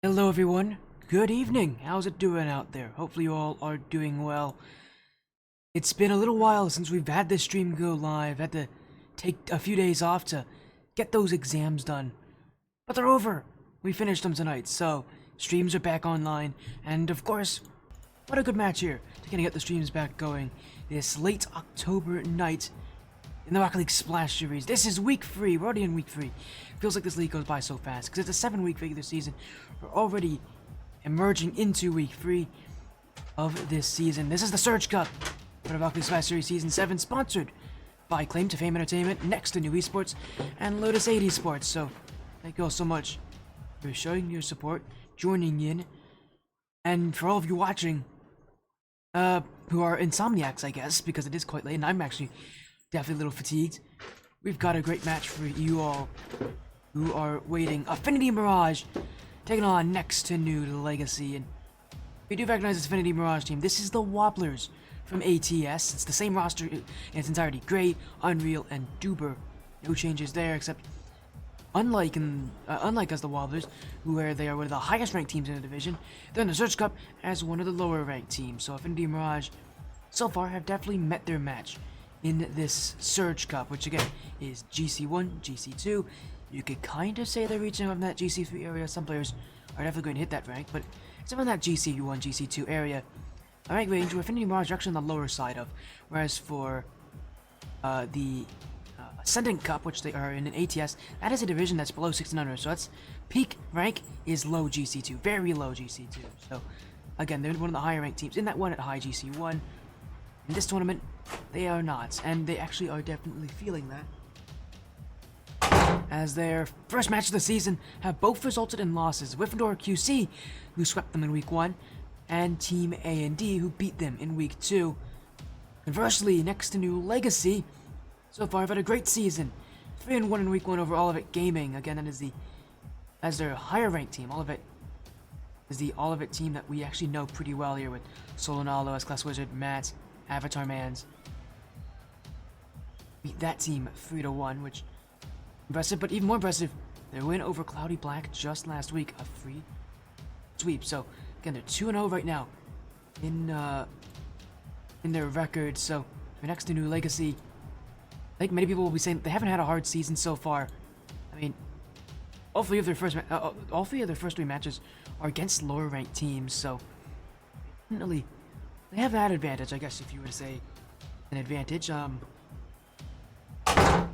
Hello everyone, good evening, how's it doing out there? Hopefully you all are doing well. It's been a little while since we've had this stream go live, had to take a few days off to get those exams done. But they're over, we finished them tonight, so streams are back online, and of course, what a good match here to get the streams back going this late October night in the Rocket League Splash Series. This is week 3, we're already in week 3. Feels like this league goes by so fast, because it's a 7-week regular season. We're already emerging into week 3 of this season. This is the Surge Cup for the Rocket League Splash Series Season 7, sponsored by Claim to Fame Entertainment, Next2Nu Esports, and Lotus 8 Esports. So, thank you all so much for showing your support, joining in, and for all of you watching, who are insomniacs, I guess, because it is quite late, and I'm actually definitely a little fatigued. We've got a great match for you all who are waiting. Affinity Mirage taking on Next2Nu Legacy, and we do recognize this Affinity Mirage team. This is the Wobblers from ATS. It's the same roster in its entirety: Gray, Unreal, and Duber. No changes there, except unlike us, the Wobblers, where they are one of the highest ranked teams in the division, they're in the Search Cup as one of the lower ranked teams. So Affinity Mirage so far have definitely met their match in this Surge Cup, which again is GC1, GC2. You could kind of say they're reaching from that GC3 area. Some players are definitely going to hit that rank, but it's around that GC1, GC2 area. A rank range where Affinity Mirage are actually on the lower side of, whereas for the Ascendant Cup, which they are in an ATS, that is a division that's below 1600, so that's peak rank is low GC2, very low GC2. So again, they're one of the higher ranked teams in that one at high GC1. In this tournament, they are not, and they actually are definitely feeling that, as their first match of the season have both resulted in losses. Gryffindor QC, who swept them in week 1, and Team A&D, who beat them in week 2. Conversely, Next2Nu Legacy so far have had a great season, 3-1 in week 1 over Olivet Gaming. Again, that is as their higher ranked team. Olivet is the Olivet team that we actually know pretty well here, with Solonalo, S-Class Wizard, Matt, Avatar Mans. Beat that team 3-1, which impressive, but even more impressive, their win over Cloudy Black just last week, a free sweep. So again, they're 2-0 right now in their record. So for Next2Nu Legacy, I think many people will be saying that they haven't had a hard season so far. I mean, all three of their first 3 matches are against lower ranked teams, so definitely they have that advantage, I guess, if you were to say an advantage.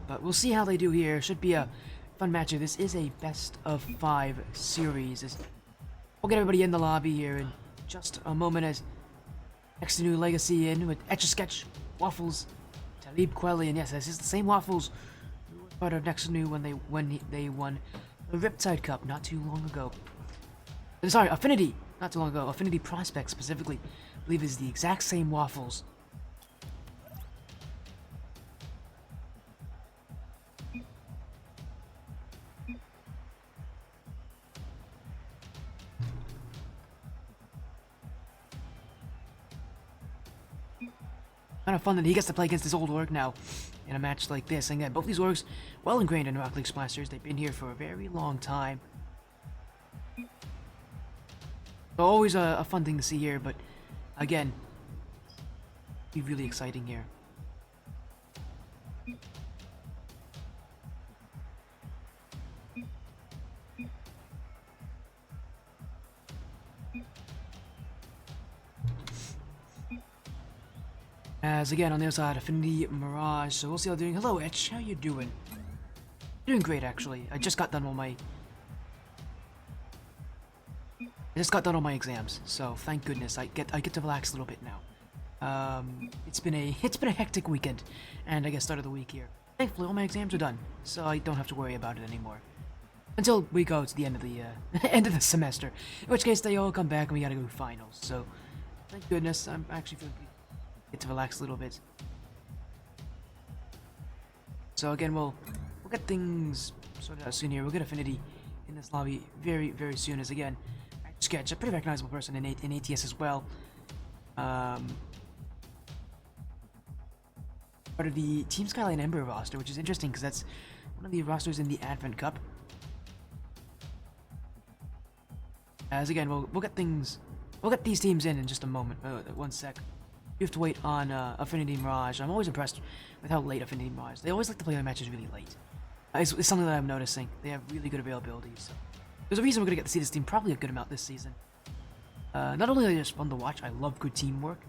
But we'll see how they do here. Should be a fun match. This is a best of 5 series. We'll get everybody in the lobby here in just a moment, as Next2Nu Legacy in with Etch-a-Sketch, Waffles, Talib Quelly, and yes, this is the same Waffles who were part of Next2Nu when they won the Riptide Cup not too long ago. Sorry, Affinity, not too long ago. Affinity Prospect specifically, I believe, is the exact same Waffles. Kind of fun that he gets to play against his old org now in a match like this. And again, both these orgs well ingrained in Rocket League Splash Series. They've been here for a very long time. So always a fun thing to see here, but again, be really exciting here. As again, on the other side, Affinity Mirage. So we'll see how they're doing. Hello, Etch. How you doing? Doing great, actually. I just got done with my exams, so thank goodness I get to relax a little bit now. It's been a hectic weekend, and I guess start of the week here. Thankfully, all my exams are done, so I don't have to worry about it anymore until we go to the end of the end of the semester. In which case, they all come back and we gotta go to finals. So thank goodness, I'm actually feeling get to relax a little bit. So again, we'll get things sorted out soon here. We'll get Affinity in this lobby very, very soon. As again, Sketch, a pretty recognizable person in ATS as well. Part of the Team Skyline Ember roster, which is interesting because that's one of the rosters in the Advent Cup. As again, we'll get things, we'll get these teams in just a moment. One sec. You have to wait on Affinity Mirage. I'm always impressed with how late Affinity Mirage. They always like to play their matches really late. It's something that I'm noticing. They have really good availability. So there's a reason we're gonna get to see this team probably a good amount this season. Not only are they just fun to watch, I love good teamwork,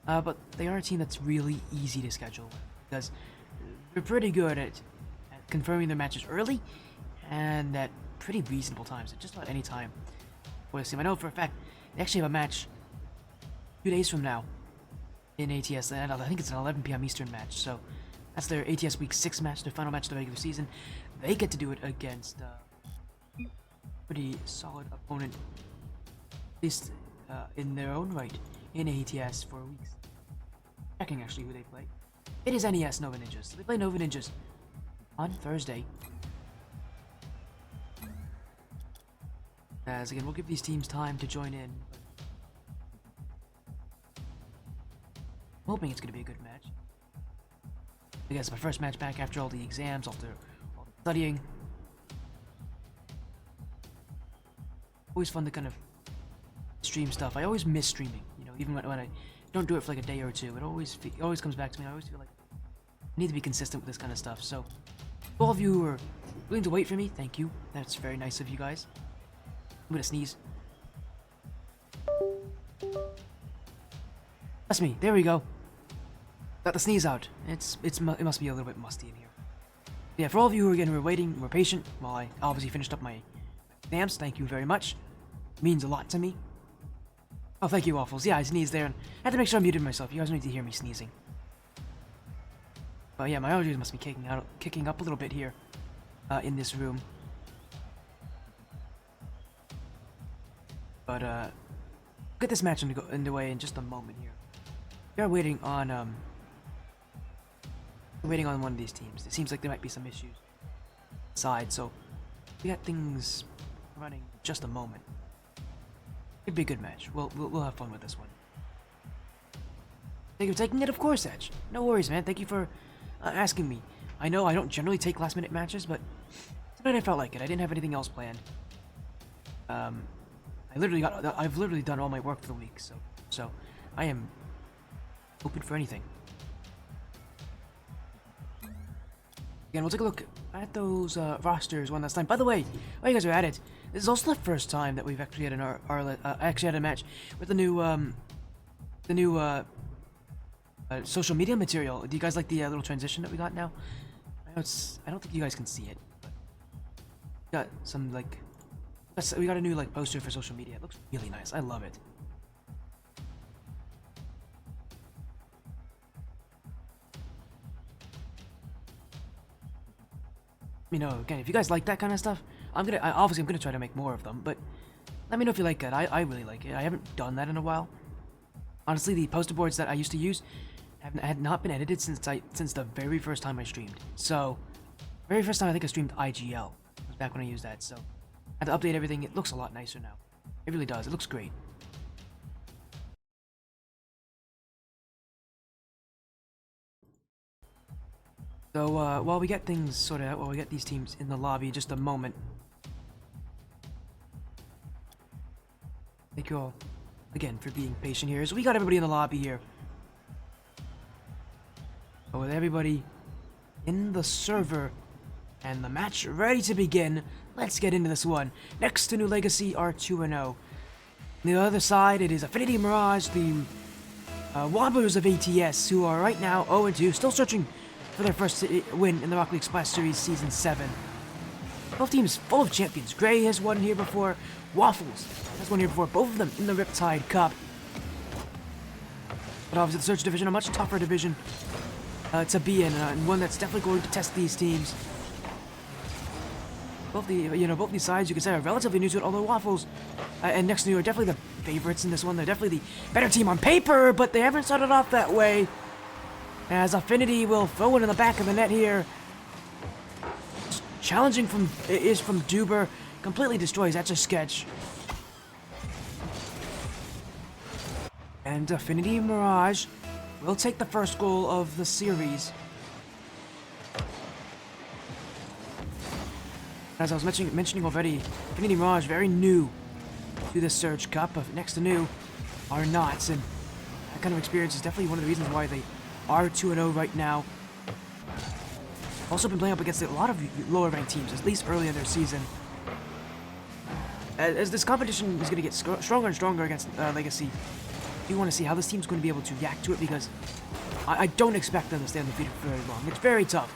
but they are a team that's really easy to schedule because they're pretty good at confirming their matches early and at pretty reasonable times, at just about any time for this team. I know for a fact they actually have a match 2 days from now in ATS, and I think it's an 11 p.m. Eastern match, so that's their ATS Week 6 match, their final match of the regular season. They get to do it against a pretty solid opponent, at least in their own right, in ATS for weeks. Checking actually who they play. It is NES Nova Ninjas. So they play Nova Ninjas on Thursday. As again, we'll give these teams time to join in. I'm hoping it's going to be a good match. I guess my first match back after all the exams, after all the studying. Always fun to kind of stream stuff. I always miss streaming, you know, even when I don't do it for like a day or two. It always comes back to me. I always feel like I need to be consistent with this kind of stuff. So, all of you who are willing to wait for me, thank you. That's very nice of you guys. I'm gonna sneeze. That's me. There we go. Got the sneeze out. It must be a little bit musty in here. Yeah, for all of you who were waiting, were patient while I obviously finished up my exams, thank you very much. It means a lot to me. Oh, thank you, Waffles. Yeah, I sneezed there, and I had to make sure I muted myself. You guys need to hear me sneezing. But yeah, my allergies must be kicking up a little bit here in this room. But get this match underway in just a moment here. We are waiting on one of these teams. It seems like there might be some issues inside, so we got things running in just a moment. It'd be a good match. We'll have fun with this one. Thank you for taking it, of course, Edge. No worries, man. Thank you for asking me. I know I don't generally take last-minute matches, but tonight I felt like it. I didn't have anything else planned. I've literally done all my work for the week, so I am open for anything. Again, we'll take a look at those rosters one last time. By the way, while you guys are at it, this is also the first time that we've actually had a match with the new social media material. Do you guys like the little transition that we got now? I don't think you guys can see it, but we got some we got a new poster for social media. It looks really nice. I love it. You know, again, if you guys like that kind of stuff, obviously I'm gonna try to make more of them, but let me know if you like it. I really like it. I haven't done that in a while. Honestly, the poster boards that I used to use had not been edited since the very first time I streamed. So, very first time I think I streamed IGL. It was back when I used that, so I had to update everything. It looks a lot nicer now. It really does. It looks great. So, while we get things sorted out, while we get these teams in the lobby, just a moment. Thank you all, again, for being patient here. So we got everybody in the lobby here. So with everybody in the server and the match ready to begin, let's get into this one. Next2Nu Legacy are 2-0. On the other side, it is Affinity Mirage, the Wobblers of ATS, who are right now 0-2, still searching for their first win in the Rocket League Splash Series Season 7. Both teams full of champions. Gray has won here before. Waffles has won here before. Both of them in the Riptide Cup. But obviously the Search Division, a much tougher division to be in, and one that's definitely going to test these teams. Both these sides you can say are relatively new to it, although Waffles and Next2Nu are definitely the favorites in this one. They're definitely the better team on paper, but they haven't started off that way. As Affinity will throw it in the back of the net here. Challenging from Duber. Completely destroys Etch-a-Sketch. And Affinity Mirage will take the first goal of the series. As I was mentioning already, Affinity Mirage very new to the Surge Cup, but Next2Nu are not, and that kind of experience is definitely one of the reasons why they are 2-0 right now. Also been playing up against a lot of lower ranked teams, at least early in their season. As this competition is going to get stronger and stronger against Legacy, I do want to see how this team's going to be able to react to it, because I don't expect them to stay undefeated for very long. It's very tough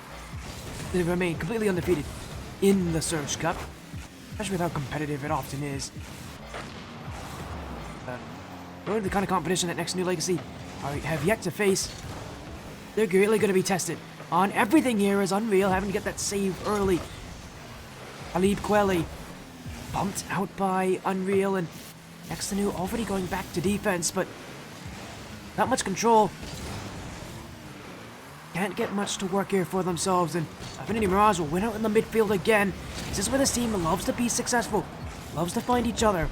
to remain completely undefeated in the Surge Cup, especially with how competitive it often is. The kind of competition that Next2Nu Legacy have yet to face, they're really going to be tested on everything here is Unreal, having to get that save early. Talib Kweli bumped out by Unreal, and Next2Nu already going back to defense, but not much control. Can't get much to work here for themselves, and Affinity Mirage will win out in the midfield again. This is where this team loves to be successful, loves to find each other.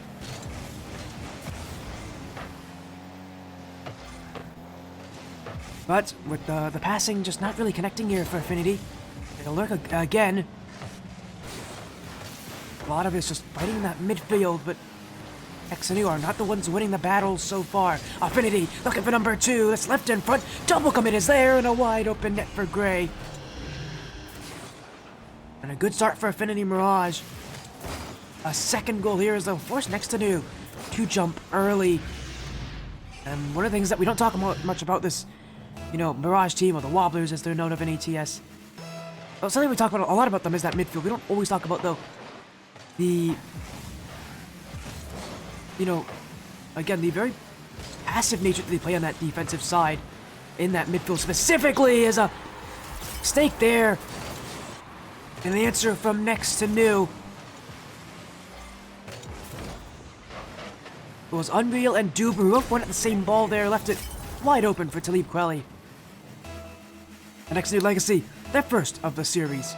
But with the passing just not really connecting here for Affinity, they'll lurk again. A lot of it's just fighting that midfield, but Next2Nu are not the ones winning the battles so far. Affinity looking for number 2. That's left in front. Double commit is there, and a wide open net for Gray. And a good start for Affinity Mirage. A second goal here is they'll force Next2Nu to jump early. And one of the things that we don't talk much about this, Mirage team, or the Wobblers as they're known of in ATS. Well, something we talk about a lot about them is that midfield. We don't always talk about, though, the again, the very passive nature that they play on that defensive side in that midfield specifically is a mistake there. And the answer from Next2Nu was Unreal and Duber, who both won at the same ball there, left it wide open for Talib Kweli. The Next2Nu Legacy, their first of the series.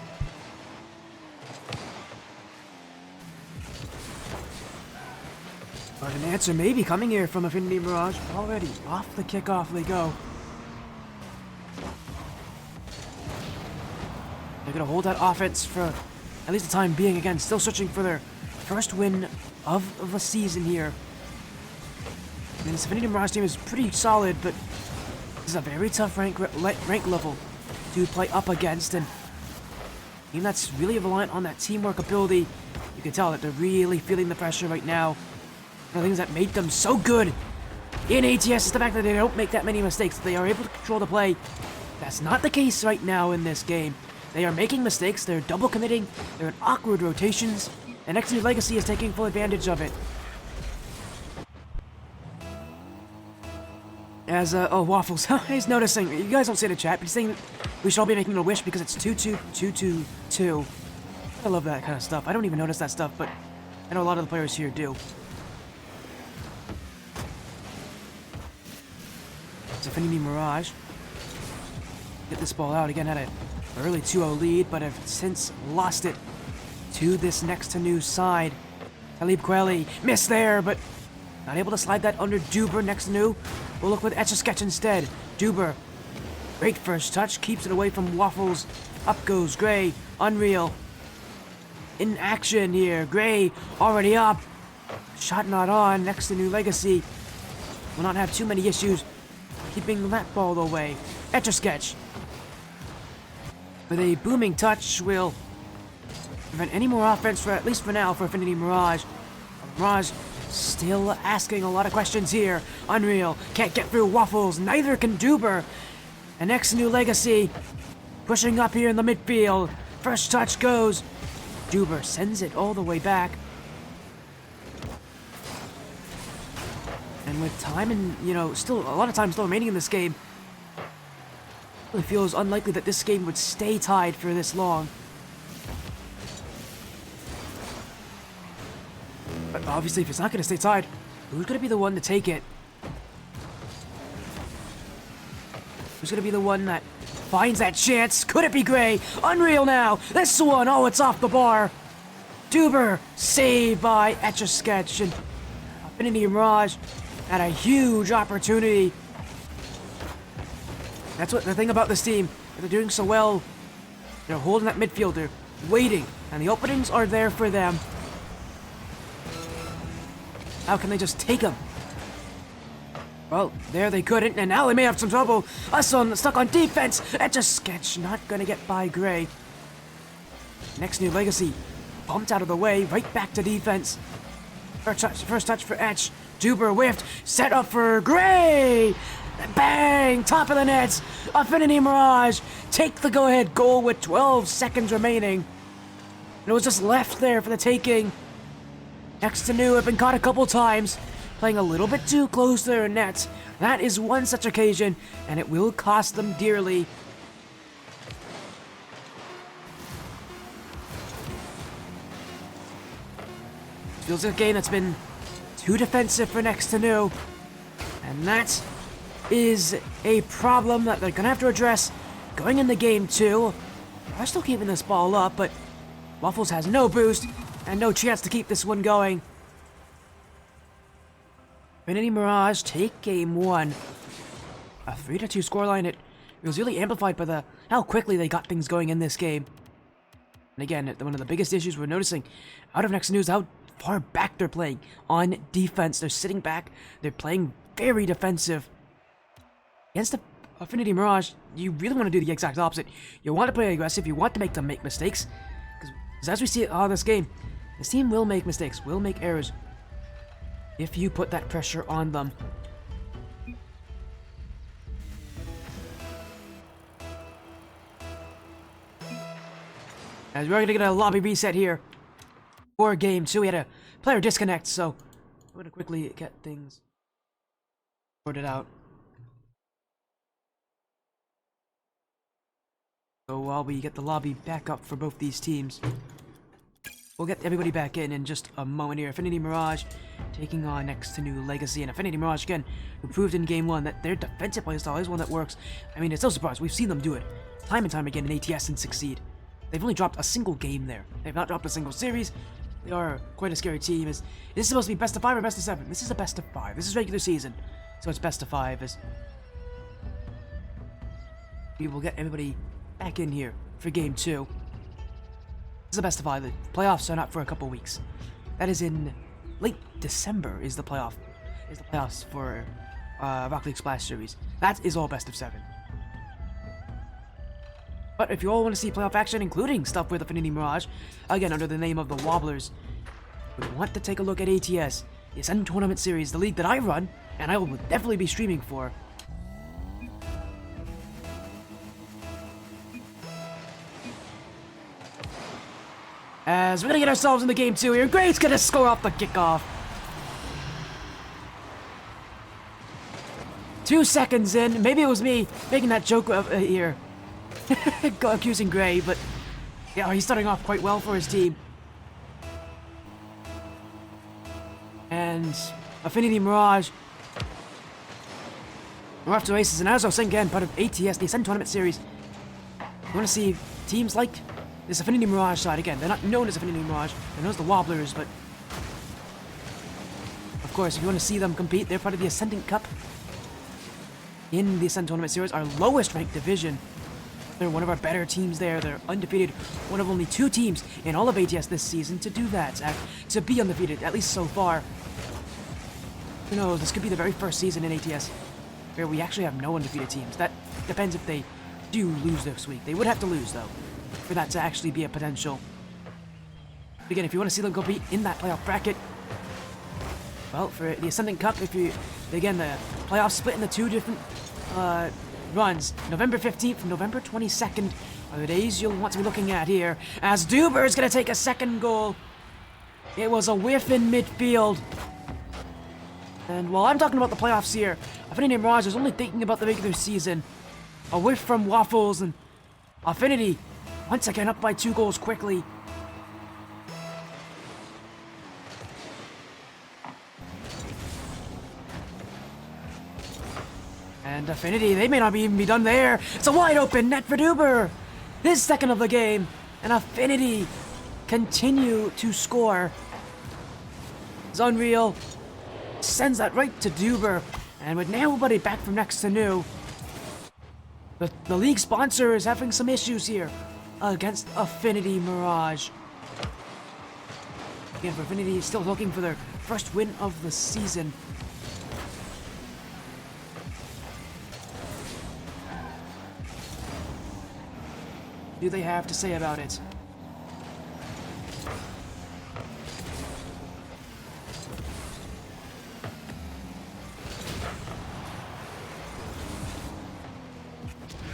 But an answer may be coming here from Affinity Mirage. Already off the kickoff they go. They're going to hold that offense for at least the time being. Again, still searching for their first win of the season here. And this Affinity Mirage team is pretty solid, but this is a very tough rank level to play up against. And a team that's really reliant on that teamwork ability. You can tell that they're really feeling the pressure right now. One of the things that made them so good in ATS is the fact that they don't make that many mistakes. They are able to control the play. That's not the case right now in this game. They are making mistakes, they're double committing, they're in awkward rotations, and Next2Nu Legacy is taking full advantage of it. As, Waffles, he's noticing, you guys don't see the chat, but he's saying that we should all be making a wish because it's 2-2-2-2-2. I love that kind of stuff. I don't even notice that stuff, but I know a lot of the players here do. It's Affinity Mirage. Get this ball out again, had an early 2-0 lead, but have since lost it to this Next2Nu side. Talib Kweli missed there, but not able to slide that under Duber. Next2Nu will look with Etch-a-Sketch instead. Duber, great first touch, keeps it away from Waffles. Up goes Gray. Unreal in action here. Gray already up. Shot not on. Next2Nu Legacy will not have too many issues keeping that ball away. Etch-a-Sketch with a booming touch will prevent any more offense, for at least for now, for Affinity Mirage. Mirage still asking a lot of questions here. Unreal can't get through Waffles, neither can Duber. And Next2Nu Legacy pushing up here in the midfield. First touch goes. Duber sends it all the way back. And with time and, still a lot of time still remaining in this game, it really feels unlikely that this game would stay tied for this long. But obviously, if it's not going to stay tied, who's going to be the one to take it? Who's going to be the one that finds that chance? Could it be Gray? Unreal now! This one! Oh, it's off the bar! Duber! Saved by Etch-a-Sketch, and Affinity Mirage had a huge opportunity. That's what the thing about this team. They're doing so well. They're holding that midfield. They're waiting, and the openings are there for them. How can they just take him? Well, there they couldn't, and now they may have some trouble. Us stuck on defense. Etch a sketch, not gonna get by Gray. Next2Nu Legacy bumped out of the way, right back to defense. First touch for Etch. Duber whiffed, set up for Gray. Bang! Top of the net. Affinity Mirage take the go-ahead goal with 12 seconds remaining. And it was just left there for the taking. Next2Nu have been caught a couple times, playing a little bit too close to their net. That is one such occasion, and it will cost them dearly. Feels like a game that's been too defensive for Next2Nu, and that is a problem that they're gonna have to address going into game 2. They're still keeping this ball up, but Waffles has no boost and no chance to keep this one going. Affinity Mirage take game 1. A 3-2 scoreline. It was really amplified by how quickly they got things going in this game. And again, one of the biggest issues we're noticing out of Next2Nu is how far back they're playing on defense. They're sitting back. They're playing very defensive. Against the Affinity Mirage, you really want to do the exact opposite. You want to play aggressive. You want to make them make mistakes. Because as we see it on this game, this team will make mistakes, will make errors, if you put that pressure on them. As we're going to get a lobby reset here for game 2. We had a player disconnect, so we're going to quickly get things sorted out. So while we get the lobby back up for both these teams, we'll get everybody back in just a moment here. Affinity Mirage taking on Next2Nu Legacy. And Affinity Mirage, again, who proved in game 1 that their defensive playstyle is one that works. I mean, it's no surprise. We've seen them do it time and time again in ATS and succeed. They've only dropped a single game there. They've not dropped a single series. They are quite a scary team. Is this supposed to be best of 5 or best of 7? This is a best of 5. This is regular season, so it's best of 5. As we will get everybody back in here for game 2. This is the best of 5. The playoffs are not for a couple weeks. That is in late December. Is the playoffs for Rocket League Splash Series. That is all best of 7. But if you all want to see playoff action, including stuff with Affinity Mirage, again under the name of the Wobblers, we want to take a look at ATS, the Ascent Tournament Series, the league that I run, and I will definitely be streaming for. As we're gonna get ourselves into game 2 here, Gray's gonna score off the kickoff. 2 seconds in, maybe it was me making that joke here. Accusing Gray, but yeah, he's starting off quite well for his team. And Affinity Mirage, we're off to races, and as I was saying again, part of ATS, the Ascent Tournament Series. You want to see teams like this Affinity Mirage side. Again, they're not known as Affinity Mirage, they're known as the Wobblers, but of course, if you want to see them compete, they're part of the Ascendant Cup in the Ascent Tournament Series, our lowest ranked division. They're one of our better teams there. They're undefeated. One of only 2 teams in all of ATS this season to do that. To be undefeated, at least so far. Who knows, this could be the very first season in ATS where we actually have no undefeated teams. That depends if they do lose this week. They would have to lose, though, for that to actually be a potential. Again, if you want to see them compete in that playoff bracket, well, for the Ascendant Cup, again, the playoffs split into 2 different runs. November 15th and November 22nd are the days you'll want to be looking at here, as Duber is going to take a second goal. It was a whiff in midfield. And while I'm talking about the playoffs here, Affinity Mirage is only thinking about the regular season. A whiff from Waffles, and Affinity once again up by 2 goals quickly. And Affinity, they may not even be done there. It's a wide open net for Duber. His second of the game. And Affinity continue to score. It's unreal. Sends that right to Duber. And with nobody back from Next2Nu, the league sponsor is having some issues here against Affinity Mirage. Again, for Affinity, still looking for their first win of the season. What do they have to say about it?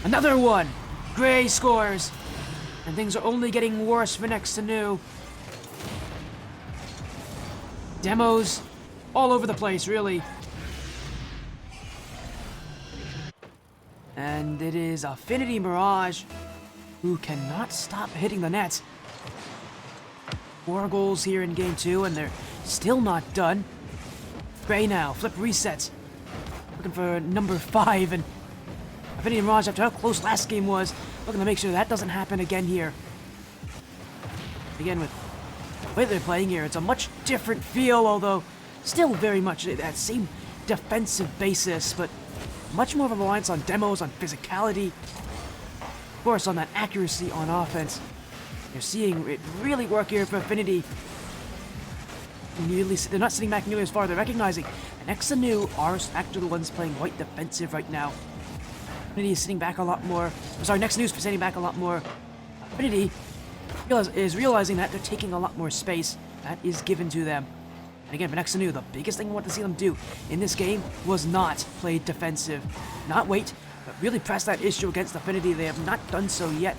Another one! Gray scores! And things are only getting worse for Next2Nu. Demos all over the place, really. And it is Affinity Mirage who cannot stop hitting the net. 4 goals here in game 2, and they're still not done. Gray now, flip resets. Looking for number 5, and Affinity Mirage, after how close last game was, looking to make sure that doesn't happen again here. Again, with the way they're playing here, it's a much different feel, although still very much that same defensive basis, but much more of a reliance on demos, on physicality, of course, on that accuracy on offense. You're seeing it really work here for Affinity. They're not sitting back nearly as far. They're recognizing Next2Nu are actually the ones playing quite defensive right now. Affinity is sitting back a lot more. Sorry, Next2Nu is sitting back a lot more. Affinity is realizing that they're taking a lot more space that is given to them. And again, for Next2Nu, the biggest thing I want to see them do in this game was not play defensive. Not wait, but really press that issue against Affinity. They have not done so yet.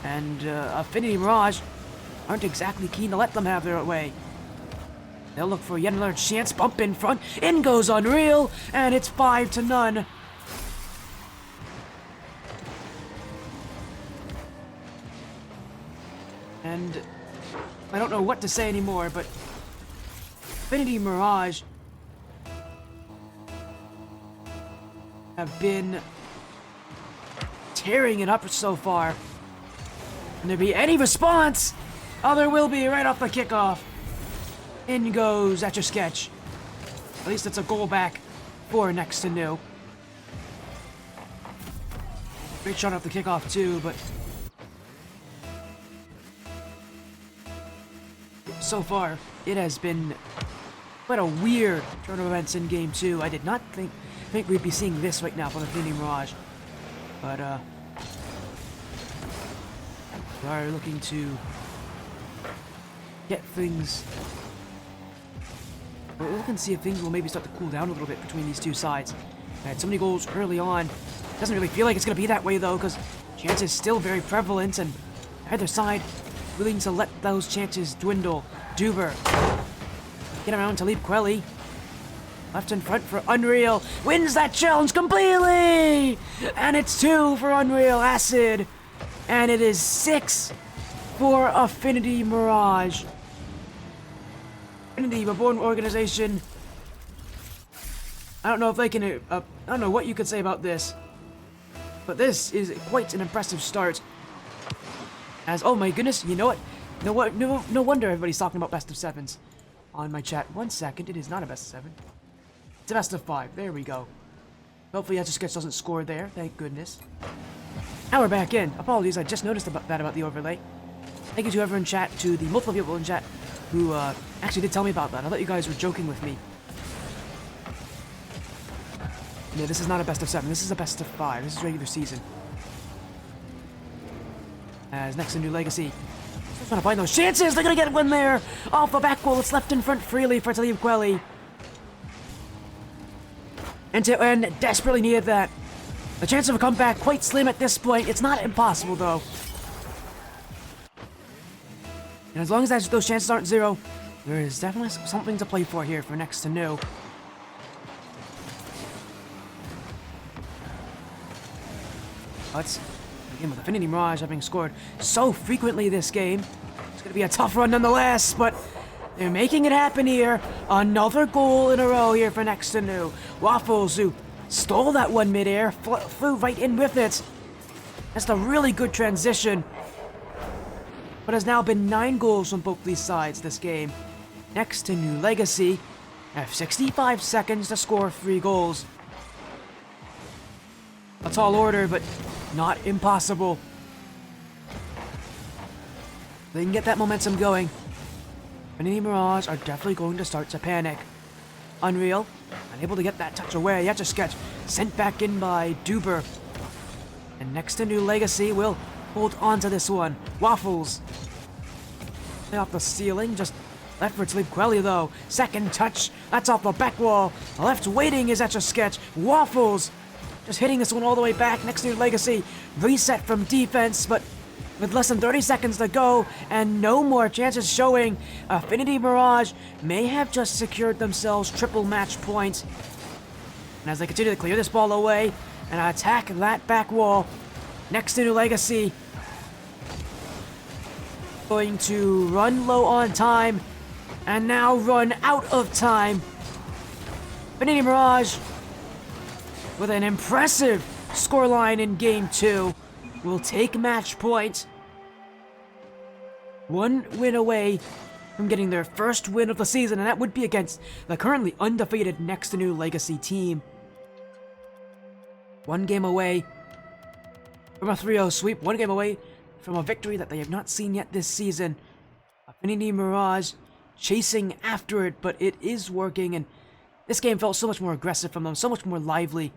And Affinity Mirage aren't exactly keen to let them have their way. They'll look for yet another chance. Bump in front. In goes Unreal, and it's 5-0. And I don't know what to say anymore, but Affinity Mirage have been tearing it up so far. Can there be any response? Oh, there will be right off the kickoff. In goes Etch a Sketch. At least it's a goal back for Next2Nu. Great shot off the kickoff too, but so far it has been quite a weird turn of events in game 2. I did not think we'd be seeing this right now from Affinity Mirage, but we are looking to get things. We're looking to see if things will maybe start to cool down a little bit between these two sides. I had so many goals early on. Doesn't really feel like it's going to be that way though, because chances still very prevalent, and either side willing to let those chances dwindle. Duber get around to leap Quelly. Left in front for Unreal. Wins that challenge completely! And it's 2 for Unreal Acid. And it is 6 for Affinity Mirage. Affinity, a born organization. I don't know if they can, I don't know what you could say about this, but this is quite an impressive start. As, oh my goodness, you know what? No wonder everybody's talking about best of 7s on my chat. 1 second, it is not a best of 7. It's a best of 5, there we go. Hopefully Etch a Sketch doesn't score there, thank goodness. Now we're back in. Apologies, I just noticed about the overlay. Thank you to everyone in chat, to the multiple people in chat who actually did tell me about that. I thought you guys were joking with me. Yeah, this is not a best of 7, this is a best of 5. This is regular season. As Next2Nu Legacy. Just trying to find those chances. They're gonna get one there. Off the back goal. It's left in front freely for Talib Quelly. And to end, desperately needed that. The chance of a comeback quite slim at this point. It's not impossible though. And as long as those chances aren't 0, there is definitely something to play for here for Next2Nu. But again, with Affinity Mirage having scored so frequently this game, it's going to be a tough run nonetheless, but they're making it happen here. Another goal in a row here for Next2Nu. Waffles, who stole that one midair, flew right in with it. That's a really good transition. But has now been 9 goals from both these sides this game. Next2Nu Legacy have 65 seconds to score 3 goals. A tall order, but not impossible. They can get that momentum going. Affinity Mirage are definitely going to start to panic. Unreal, unable to get that touch away. Etch-a-Sketch sent back in by Duber. And Next2Nu Legacy will hold on to this one. Waffles. Play off the ceiling, just left for Talib Kweli though. Second touch, that's off the back wall. Left waiting is Etch-a-Sketch. Waffles just hitting this one all the way back. Next2Nu Legacy reset from defense, but with less than 30 seconds to go and no more chances showing, Affinity Mirage may have just secured themselves triple match points. And as they continue to clear this ball away and attack that back wall, Next2Nu Legacy going to run low on time and now run out of time. Affinity Mirage with an impressive scoreline in Game 2 will take match point. One win away from getting their first win of the season, and that would be against the currently undefeated Next2Nu Legacy team. One game away from a 3-0 sweep, one game away from a victory that they have not seen yet this season. Affinity Mirage chasing after it, but it is working, and this game felt so much more aggressive from them, so much more lively.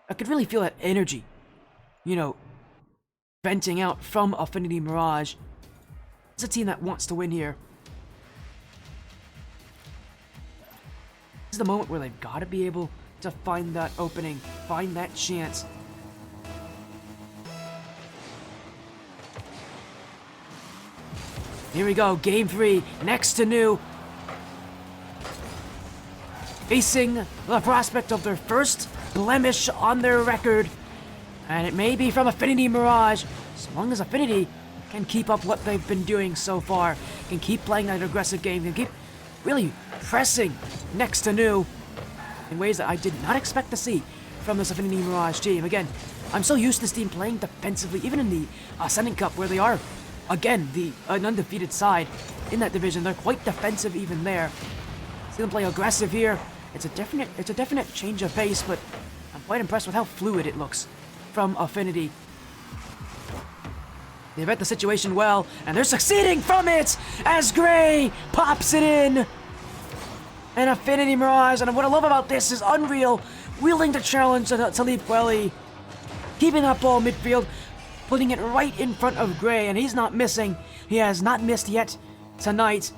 I could really feel that energy, venting out from Affinity Mirage. It's a team that wants to win here. This is the moment where they've got to be able to find that opening, find that chance. Here we go, Game 3, Next2Nu facing the prospect of their first blemish on their record. And it may be from Affinity Mirage, so long as Affinity can keep up what they've been doing so far, can keep playing that aggressive game, can keep really pressing Next2Nu in ways that I did not expect to see from this Affinity Mirage team. Again, I'm so used to this team playing defensively, even in the Ascendant Cup, where they are, again, an undefeated side in that division. They're quite defensive even there. See them play aggressive here. It's a definite change of pace, but I'm quite impressed with how fluid it looks from Affinity. They read the situation well, and they're succeeding from it as Gray pops it in. And Affinity Mirage, and what I love about this is Unreal willing to challenge Talib Kweli, keeping that ball midfield, putting it right in front of Gray, and he's not missing. He has not missed yet tonight,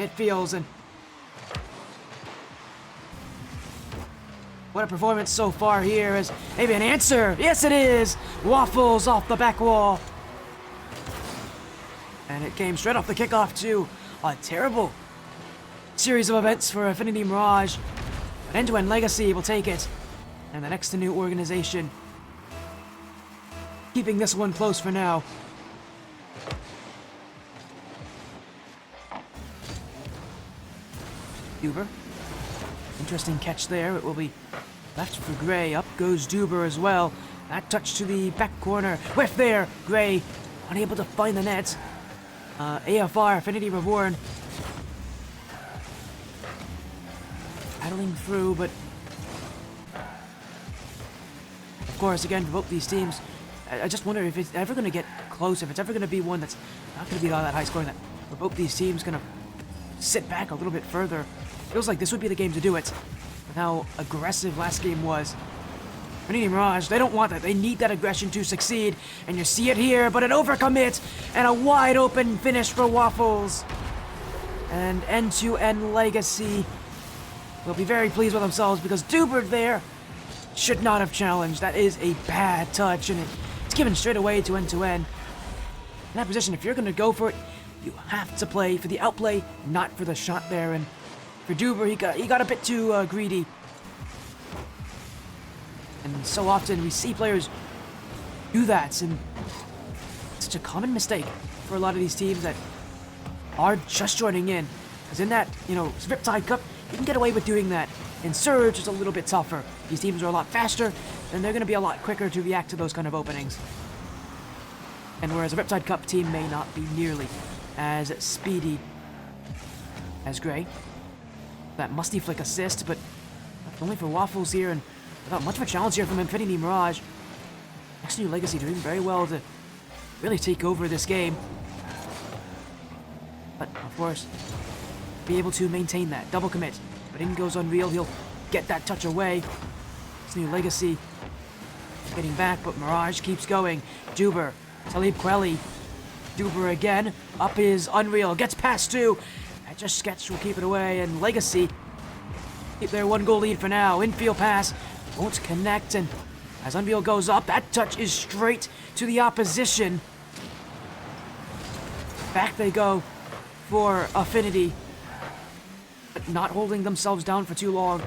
it feels, and what a performance so far here is maybe an answer. Yes, it is. Waffles off the back wall. And it came straight off the kickoff to a terrible series of events for Affinity Mirage. But End-to-End Legacy will take it. And the Next2Nu organization keeping this one close for now. Duber. Interesting catch there. It will be left for Gray. Up goes Duber as well. That touch to the back corner. Whiff there. Gray unable to find the net. AFR, Affinity Reborn. Battling through, but of course, again, for both these teams, I just wonder if it's ever going to get close, if it's ever going to be one that's not going to be all that high scoring, that where both these teams going to sit back a little bit further. Feels like this would be the game to do it, with how aggressive last game was. Affinity Mirage, they don't want that. They need that aggression to succeed, and you see it here, but an overcommit and a wide open finish for Waffles. And End-to-End Legacy will be very pleased with themselves because Duber there should not have challenged. That is a bad touch, and it's given straight away to End-to-End. In that position, if you're going to go for it, you have to play for the outplay, not for the shot there. And for Duber, he got a bit too greedy. And so often we see players do that, and it's such a common mistake for a lot of these teams that are just joining in. Because in that, Riptide Cup, you can get away with doing that. In Surge, it's a little bit tougher. These teams are a lot faster, and they're going to be a lot quicker to react to those kind of openings. And whereas a Riptide Cup team may not be nearly as speedy as Gray. That musty flick assist, but only for Waffles here, and without much of a challenge here from Affinity Mirage. Next2Nu Legacy doing very well to really take over this game. But, of course, be able to maintain that. Double commit. But in goes Unreal. He'll get that touch away. Next2Nu Legacy getting back, but Mirage keeps going. Duber. Talib Kweli. Duber again. Up is Unreal. Gets past 2. Just Sketch will keep it away, and Legacy keep their 1-goal lead for now. Infield pass won't connect, and as Unreal goes up, that touch is straight to the opposition. Back they go for Affinity, but not holding themselves down for too long.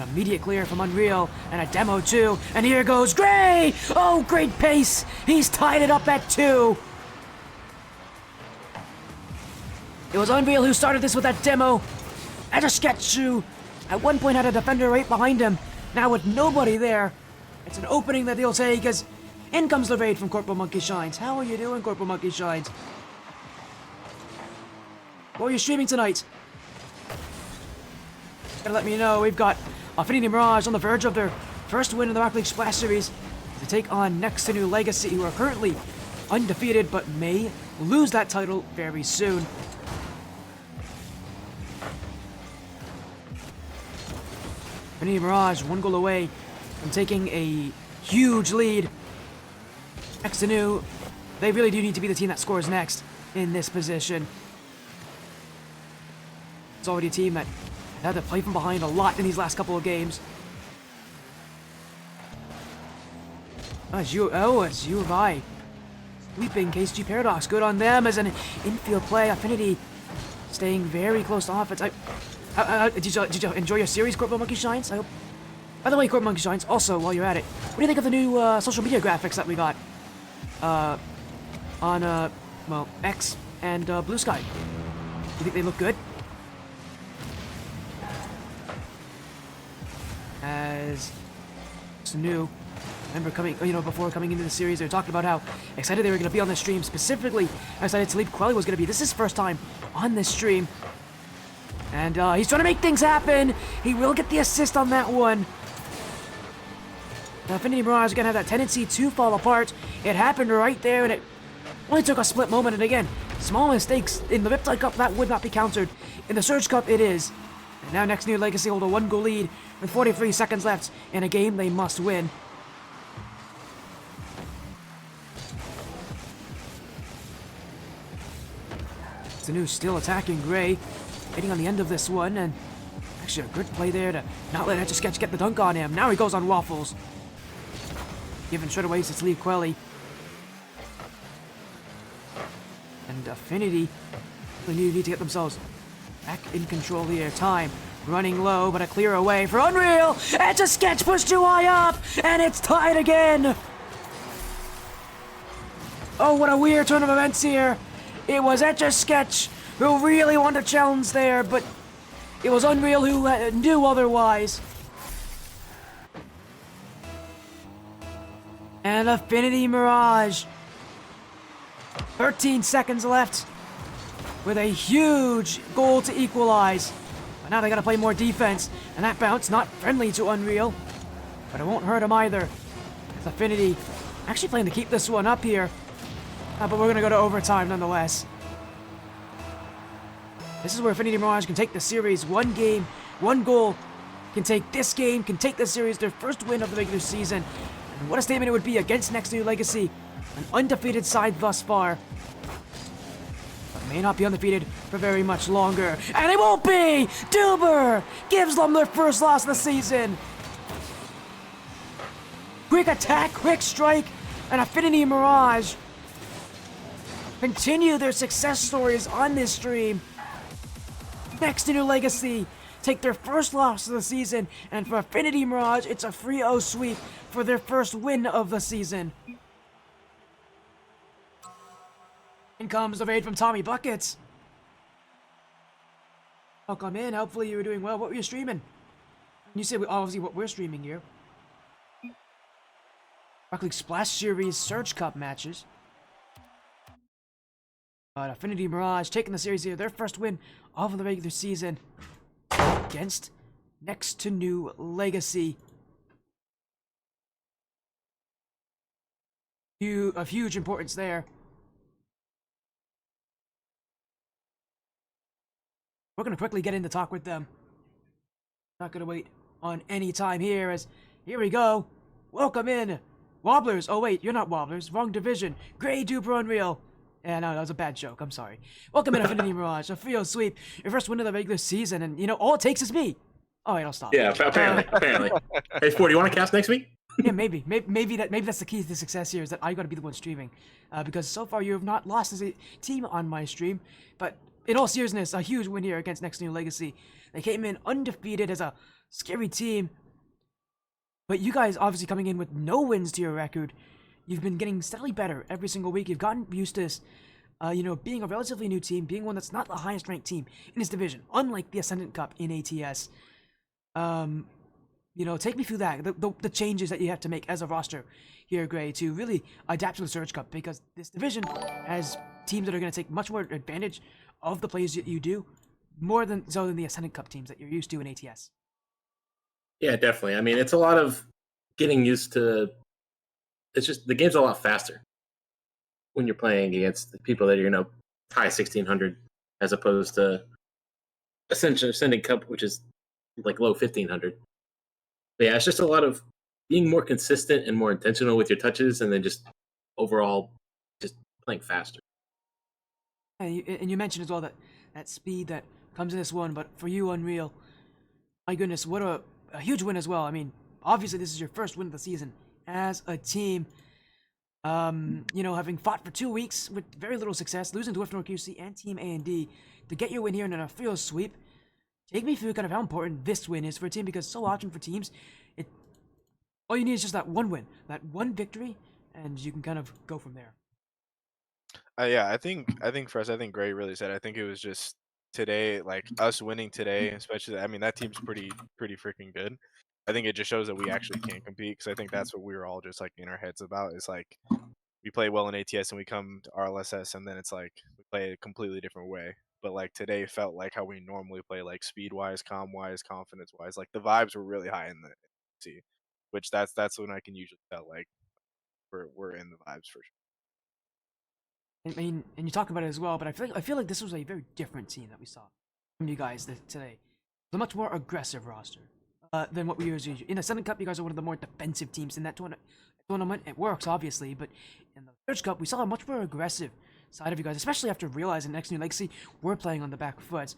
An immediate clear from Unreal, and a demo too, and here goes Gray! Oh, great pace! He's tied it up at 2. It was Unreal who started this with that demo. And a Sketch at one point had a defender right behind him. Now with nobody there, it's an opening that he'll take as in comes the raid from Corporal Monkey Shines. How are you doing, Corporal Monkey Shines? What are you streaming tonight? Gotta let me know. We've got Affinity Mirage on the verge of their first win in the Rocket League Splash Series to take on Next2Nu Legacy, who are currently undefeated but may lose that title very soon. Affinity Mirage 1 goal away from taking a huge lead. Next2Nu, they really do need to be the team that scores next in this position. It's already a team that had to play from behind a lot in these last couple of games. It's U of I. Sweeping KSG Paradox. Good on them as an infield play. Affinity staying very close to offense. Did you enjoy your series, Corporal Monkey Shines? I hope. By the way, Corporal Monkey Shines, also, while you're at it, what do you think of the new social media graphics that we got on, well, X and Blue Sky? Do you think they look good? As Next2Nu, remember before coming into the series, they were talking about how excited they were going to be on this stream. Specifically, how excited Talib Kweli was going to be. This is his first time on this stream. And he's trying to make things happen. He will get the assist on that one. Affinity Mirage is going to have that tendency to fall apart. It happened right there, and it only took a split moment. And again, small mistakes in the Riptide Cup, that would not be countered. In the Surge Cup, it is. And now Next2Nu Legacy hold a 1-goal lead with 43 seconds left in a game they must win. Next2Nu still attacking Gray. Hitting on the end of this one, and actually a good play there to not let Etch a Sketch get the dunk on him. Now he goes on Waffles. Given straight away to Talib Kweli. And Affinity really need to get themselves back in control here. Time running low, but a clear away for Unreal. Etch a Sketch pushed too high up, and it's tied again. Oh, what a weird turn of events here. It was Etch a Sketch who really wanted to challenge there, but it was Unreal who knew otherwise. And Affinity Mirage. 13 seconds left with a huge goal to equalize. But now they gotta play more defense, and that bounce not friendly to Unreal, but it won't hurt him either. As Affinity actually playing to keep this one up here, but we're gonna go to overtime nonetheless. This is where Affinity Mirage can take the series. 1 game, 1 goal. Can take this game, can take this series, their first win of the regular season. And what a statement it would be against Next2Nu Legacy. An undefeated side thus far. But may not be undefeated for very much longer. And it won't be! Duber gives them their first loss of the season. Quick attack, quick strike, and Affinity Mirage continue their success stories on this stream. Next2Nu Legacy take their first loss of the season, and for Affinity Mirage, it's a 3-0 sweep for their first win of the season. In comes the raid from Tommy Buckets. Welcome in, hopefully you were doing well. What were you streaming? You said obviously what we're streaming here. Rocket League Splash Series Surge Cup matches. But Affinity Mirage taking the series here, their first win of the regular season against Next2Nu Legacy. Of huge importance there. we're gonna quickly get into talk with them. Not gonna wait on any time here, as here we go. Welcome in, Wobblers. Oh wait, you're not Wobblers. Wrong division. Gray Duper Unreal. Yeah, no, that was a bad joke. I'm sorry. Welcome in, Affinity Mirage. A field sweep. Your first win of the regular season, and all it takes is me. All right, I'll stop. Yeah, apparently. Hey, Sport, do you want to cast next week? Yeah, maybe that's the key to success here, is that I gotta be the one streaming, because so far you have not lost as a team on my stream. But in all seriousness, a huge win here against Next2Nu Legacy. They came in undefeated as a scary team, but you guys obviously coming in with no wins to your record. You've been getting steadily better every single week. You've gotten used to this, being a relatively new team, being one that's not the highest ranked team in this division, unlike the Ascendant Cup in ATS. Take me through that, the changes that you have to make as a roster here, Gray, to really adapt to the Surge Cup, because this division has teams that are going to take much more advantage of the plays that you do, more than the Ascendant Cup teams that you're used to in ATS. Yeah, definitely. I mean, it's a lot of getting used to. It's just the game's a lot faster when you're playing against the people that are high 1600, as opposed to Ascendant Cup, which is like low 1500. But yeah, it's just a lot of being more consistent and more intentional with your touches, and then just overall just playing faster. And you mentioned as well that speed that comes in this one, but for you, Unreal, my goodness, what a huge win as well. I mean, obviously this is your first win of the season as a team. Having fought for 2 weeks with very little success, losing to North QC and Team A&D to get your win here in a field sweep. Take me through kind of how important this win is for a team, because so often for teams, all you need is just that one win, that one victory, and you can kind of go from there. Yeah, I think for us, I think Gray really said. I think it was just today, like us winning today, especially. I mean, that team's pretty freaking good. I think it just shows that we actually can compete, because I think that's what we were all just like in our heads about. Is like we play well in ATS and we come to RLSS, and then it's like we play a completely different way. But like today felt like how we normally play, like speed wise, calm wise, confidence wise. Like the vibes were really high in the T, which that's when I can usually tell like we're in the vibes for sure. I mean, and you talk about it as well, but I feel like this was a very different team that we saw from you guys today. It's a much more aggressive roster than what we usually do. In the Ascendant Cup, you guys are one of the more defensive teams in that tournament. It works, obviously, but in the Surge Cup, we saw a much more aggressive side of you guys, especially after realizing Next2Nu Legacy were playing on the back foot.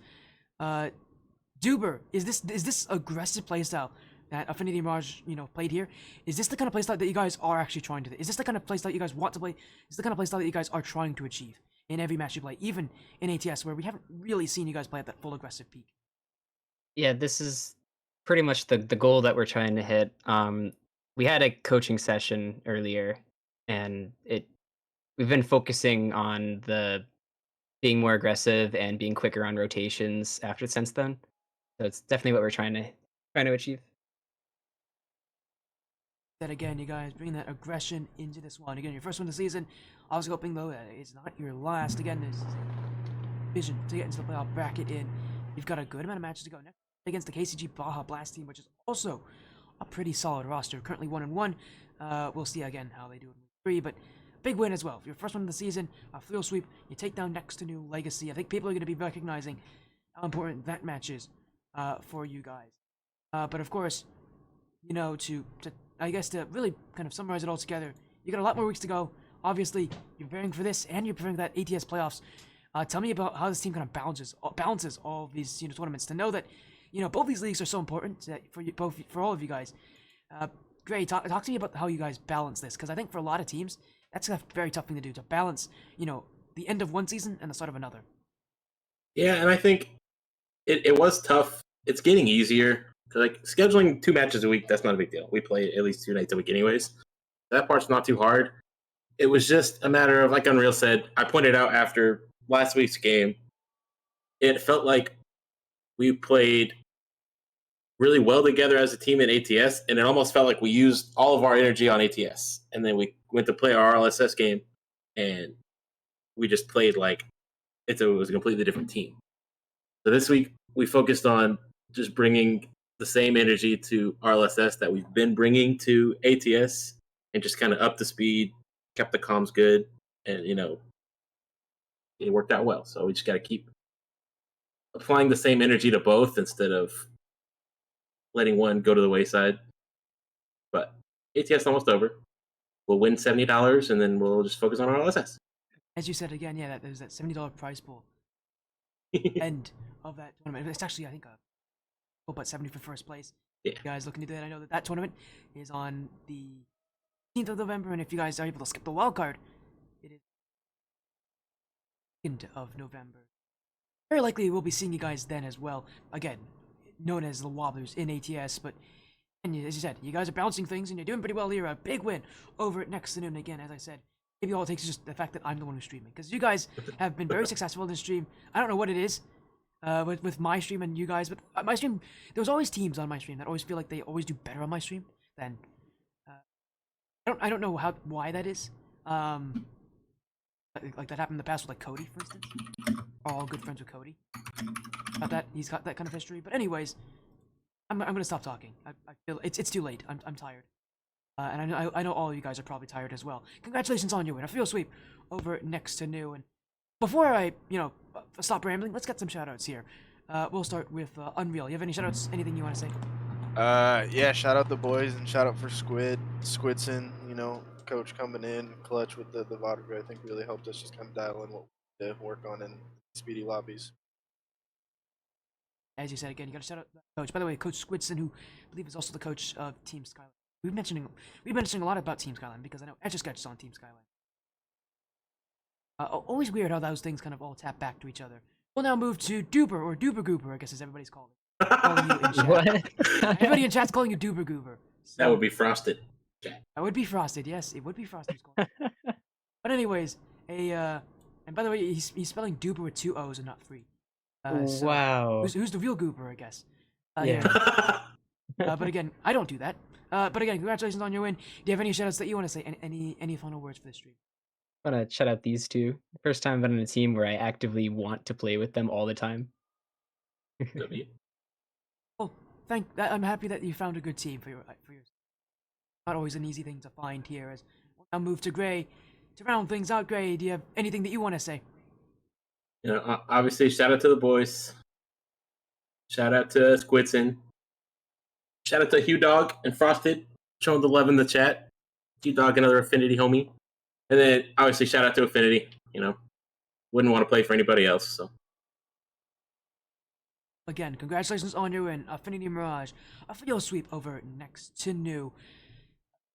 Duber, is this aggressive playstyle that Affinity Mirage, played here? Is this the kind of playstyle that you guys are actually trying to do? Is this the kind of playstyle you guys want to play? Is this the kind of playstyle that you guys are trying to achieve in every match you play, even in ATS, where we haven't really seen you guys play at that full aggressive peak? Yeah, this is pretty much the goal that we're trying to hit. We had a coaching session earlier, and we've been focusing on the being more aggressive and being quicker on rotations after since then. So it's definitely what we're trying to achieve. That again, you guys bring that aggression into this one. Again, your first one of the season. I was hoping though that it's not your last. Again, this is a vision to get into the playoff bracket in. You've got a good amount of matches to go next against the KCG Baja Blast team, which is also a pretty solid roster. Currently 1-1. We'll see again how they do in week 3, but big win as well. Your first one of the season, a field sweep. You take down Next2Nu Legacy. I think people are going to be recognizing how important that match is for you guys. But of course, to really kind of summarize it all together, you got a lot more weeks to go. Obviously, you're preparing for this, and you're preparing for that ATS playoffs. Tell me about how this team kind of balances all of these tournaments, to know that both these leagues are so important for all of you guys. Gray, talk to me about how you guys balance this, because I think for a lot of teams that's a very tough thing to do, to balance the end of one season and the start of another. Yeah, and I think it was tough. It's getting easier. Like scheduling 2 matches a week, that's not a big deal. We play at least 2 nights a week anyways. That part's not too hard. It was just a matter of, like Unreal said, I pointed out after last week's game, it felt like we played really well together as a team in ATS, and it almost felt like we used all of our energy on ATS. And then we went to play our RLSS game, and we just played like it was a completely different team. So this week, we focused on just bringing the same energy to RLSS that we've been bringing to ATS, and just kind of up the speed, kept the comms good, and it worked out well. So we just got to keep applying the same energy to both instead of letting one go to the wayside. But ATS almost over. We'll win $70, and then we'll just focus on our LSS. As you said again, yeah, there's that $70 prize pool end of that tournament. It's actually, I think, about 70 for first place. Yeah. If you guys looking to do that, I know that tournament is on the 15th of November, and if you guys are able to skip the wild card, it is 2nd of November. Very likely we'll be seeing you guys then as well. Again, known as the Wobblers in ATS, but and as you said, you guys are bouncing things and you're doing pretty well here. A big win over at Next2Nu. And again, as I said, maybe all it takes is just the fact that I'm the one who's streaming, because you guys have been very successful in the stream. I don't know what it is with my stream and you guys, but my stream, there was always teams on my stream that always feel like they always do better on my stream than I don't know why that is. Like that happened in the past with like Cody, for instance. We're all good friends with Cody. About that, he's got that kind of history. But anyways, I'm gonna stop talking. I feel it's too late. I'm tired. And I know all of you guys are probably tired as well. Congratulations on your win. I feel sweep over Next2Nu. And before I, stop rambling, let's get some shoutouts here. We'll start with Unreal. You have any shoutouts? Anything you want to say? Yeah, shout out the boys and shout out for Squidson, coach coming in clutch with the Vodka. I think really helped us just kind of dial in what we need to work on in speedy lobbies. As you said again, you got to shout out the coach. By the way, Coach Squidson, who I believe is also the coach of Team Skyline. We've been mentioning a lot about Team Skyline because I know Etch a Sketch is on Team Skyline. Always weird how those things kind of all tap back to each other. We'll now move to Duper, or Duper Gooper, I guess as everybody's called it. Calling you in chat. What? Everybody in chat's calling you Duper Goober. So, That would be Frosted. that would be Frosted, yes, it would be Frosted. But anyways, and by the way, he's spelling Duper with 2 O's and not 3. So Wow. Who's the real Gooper, I guess? Yeah. But again, I don't do that. But again, congratulations on your win. Do you have any shoutouts that you want to say? Any final words for the stream? I want to shout out these two. First time I've been on a team where I actively want to play with them all the time. W. Well, I'm happy that you found a good team for your. Not always an easy thing to find here. As we'll now move to Gray to round things out. Gray, do you have anything that you want to say? Obviously, shout out to the boys. Shout out to Squidson. Shout out to Hugh Dog and Frosted, showing the love in the chat. Hugh Dog, another Affinity homie. And then, obviously, shout out to Affinity. Wouldn't want to play for anybody else, so. Again, congratulations on your win. Affinity Mirage, a field sweep over Next2Nu.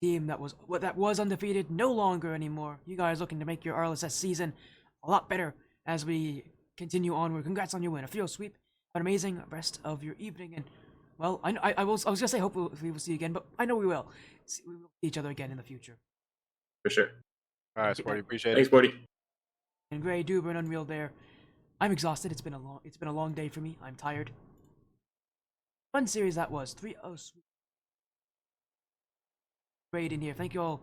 Team that was undefeated, no longer anymore. You guys looking to make your RLSS season a lot better as we continue onward. Congrats on your win. A field sweep. An amazing rest of your evening. And, well, I was going to say hopefully we will see you again, but I know we will. We will see each other again in the future. For sure. All right, Sporty, appreciate it. Thanks, Sporty. And Gray, Duber, and Unreal there. I'm exhausted. It's been a long day for me. I'm tired. Fun series that was. 3-0 sweep. Great in here. Thank you all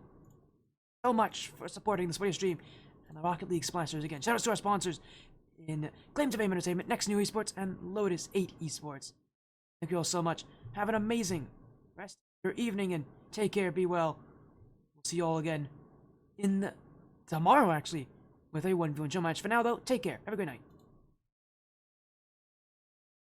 so much for supporting the Sporty stream and the Rocket League sponsors again. Shout out to our sponsors in Claim to Fame Entertainment, Next2Nu Esports, and Lotus 8 Esports. Thank you all so much. Have an amazing rest of your evening and take care. Be well. We'll see you all again tomorrow, actually, with a 1v1 show match. For now, though, take care. Have a great night.